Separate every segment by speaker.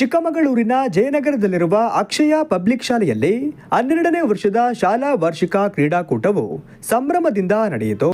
Speaker 1: ಚಿಕ್ಕಮಗಳೂರಿನ ಜಯನಗರದಲ್ಲಿರುವ ಅಕ್ಷಯ ಪಬ್ಲಿಕ್ ಶಾಲೆಯಲ್ಲಿ 12ನೇ ವರ್ಷದ ಶಾಲಾ ವಾರ್ಷಿಕ ಕ್ರೀಡಾಕೂಟವು ಸಂಭ್ರಮದಿಂದ ನಡೆಯಿತು.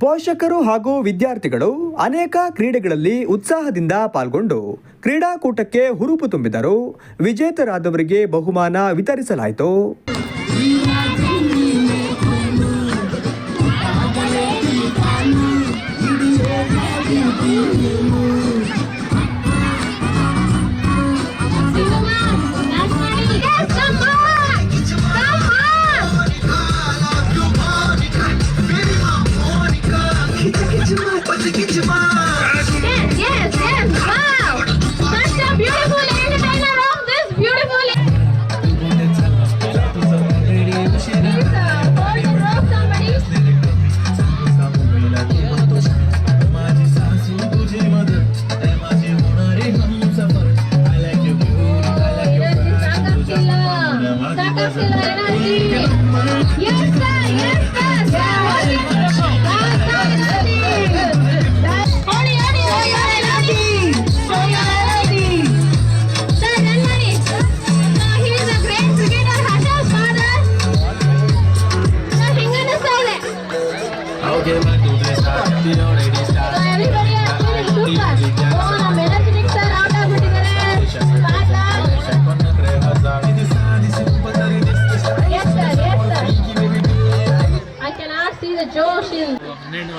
Speaker 1: ಪೋಷಕರು ಹಾಗೂ ವಿದ್ಯಾರ್ಥಿಗಳು ಅನೇಕ ಕ್ರೀಡೆಗಳಲ್ಲಿ ಉತ್ಸಾಹದಿಂದ ಪಾಲ್ಗೊಂಡು ಕ್ರೀಡಾಕೂಟಕ್ಕೆ ಹುರುಪು ತುಂಬಿದರು. ವಿಜೇತರಾದವರಿಗೆ ಬಹುಮಾನ ವಿತರಿಸಲಾಯಿತು.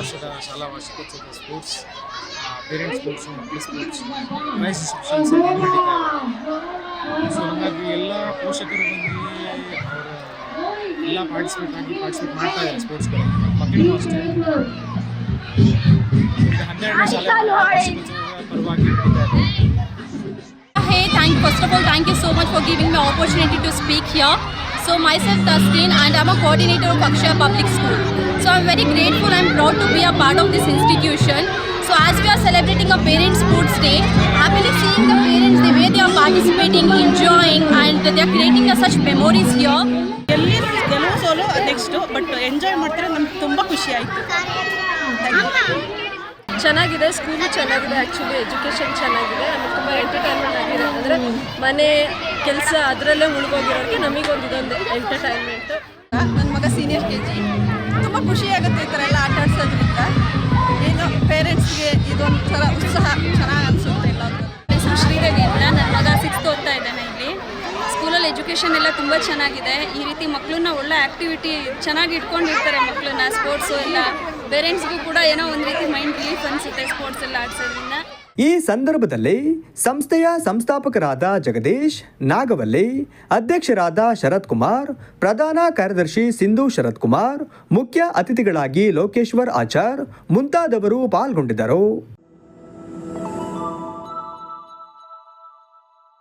Speaker 2: ವರ್ಷದ ಶಾಲಾ ವಾರ್ಷಿಕೋತ್ಸವದ ಸ್ಪೋರ್ಟ್ಸ್ ಪೇರೆಂಟ್ಸ್ ಸ್ಪೋರ್ಟ್ಸು ಮಕ್ಕಳ ಸ್ಪೋರ್ಟ್ಸ್ ಪ್ರೈಸ್ ಡಿಸ್ಟ್ರಿಬ್ಯೂಷನ್ಸ್ ನಡೀತಾ ಇದೆ. ಸೊ ಹಾಗಾಗಿ ಎಲ್ಲ ಪೋಷಕರು ಬಂದು ಅವರು ಎಲ್ಲ ಪಾರ್ಟಿಸಿಪೇಟ್ ಮಾಡ್ತಾ ಇದ್ದಾರೆ ಸ್ಪೋರ್ಟ್ಸ್ಗಳು. ಮಕ್ಕಳಿಗೂ ಅಷ್ಟೇ 12ನೇ ಶಾಲಾ ವಾರ್ಷಿಕೋತ್ಸವದ ಪರವಾಗಿ ನಡೀತಾ ಇದೆ.
Speaker 3: First of all, thank you so much for giving me opportunity to speak here. So myself Taskin and I'm a coordinator of Akshaya Public School. So I'm very grateful and proud to be a part of this institution. So as we are celebrating a Parents Sports Day, happily seeing the parents, the way they are participating, enjoying and they are creating such memories here.
Speaker 4: ಗೆಲುವು ಸೋಲು next but enjoy ಮಾಡ್ತಾರೆ. ನಮ್ಗೆ ತುಂಬ ಖುಷಿ ಆಯಿತು.
Speaker 5: ಚೆನ್ನಾಗಿದೆ, school ಚೆನ್ನಾಗಿದೆ, actually education ಚೆನ್ನಾಗಿದೆ, ನಮಗೆ ತುಂಬ ಎಂಟರ್ಟೈನ್ಮೆಂಟ್ ಆಗಿದೆ. ಅಂದರೆ ಮನೆ ಕೆಲಸ ಅದರಲ್ಲೇ ಉಳ್ಕೋಗಿರೋರಿಗೆ ನಮಗೊಂದು ಇದೊಂದು ಎಂಟರ್ಟೈನ್ಮೆಂಟು.
Speaker 4: ನನ್ನ ಮಗ ಸೀನಿಯರ್ KG. ತುಂಬ ಖುಷಿಯಾಗುತ್ತೆ ಈ ಥರ ಎಲ್ಲ ಆಟ ಆಡ್ಸೋದ್ರಿಂದ. ಏನು ಪೇರೆಂಟ್ಸ್ಗೆ ಇದೊಂದು ಥರ ಉತ್ಸಾಹ ಚೆನ್ನಾಗಿ ಅನಿಸುತ್ತೆ. ಎಲ್ಲರೂ
Speaker 3: ಹೆಸರು ಶ್ರೀದೇವಿ ಅಂತ, ನನ್ನ ಮಗ 6th ಓದ್ತಾ ಇದ್ದಾನೆ. ಇಲ್ಲಿ ಸ್ಕೂಲಲ್ಲಿ ಎಜುಕೇಷನ್ ಎಲ್ಲ ತುಂಬ ಚೆನ್ನಾಗಿದೆ. ಈ ರೀತಿ ಮಕ್ಕಳನ್ನ ಒಳ್ಳೆ ಆ್ಯಕ್ಟಿವಿಟಿ ಚೆನ್ನಾಗಿ ಇಟ್ಕೊಂಡಿರ್ತಾರೆ ಮಕ್ಕಳನ್ನ. ಸ್ಪೋರ್ಟ್ಸು ಎಲ್ಲ ಪೇರೆಂಟ್ಸ್ಗೂ ಕೂಡ ಏನೋ ಒಂದು ರೀತಿ ಮೈಂಡ್ ರಿಲೀಫ್ ಅನಿಸುತ್ತೆ ಸ್ಪೋರ್ಟ್ಸ್ ಎಲ್ಲ ಆಡ್ಸೋದ್ರಿಂದ.
Speaker 1: ಈ ಸಂದರ್ಭದಲ್ಲಿ ಸಂಸ್ಥೆಯ ಸಂಸ್ಥಾಪಕರಾದ ಜಗದೀಶ್, ನಾಗವಲ್ಲಿ, ಅಧ್ಯಕ್ಷರಾದ ಶರತ್ ಕುಮಾರ್, ಪ್ರಧಾನ ಕಾರ್ಯದರ್ಶಿ ಸಿಂಧು ಶರತ್ ಕುಮಾರ್, ಮುಖ್ಯ ಅತಿಥಿಗಳಾಗಿ ಲೋಕೇಶ್ವರ್ ಆಚಾರ್ ಮುಂತಾದವರು ಪಾಲ್ಗೊಂಡಿದ್ದರು.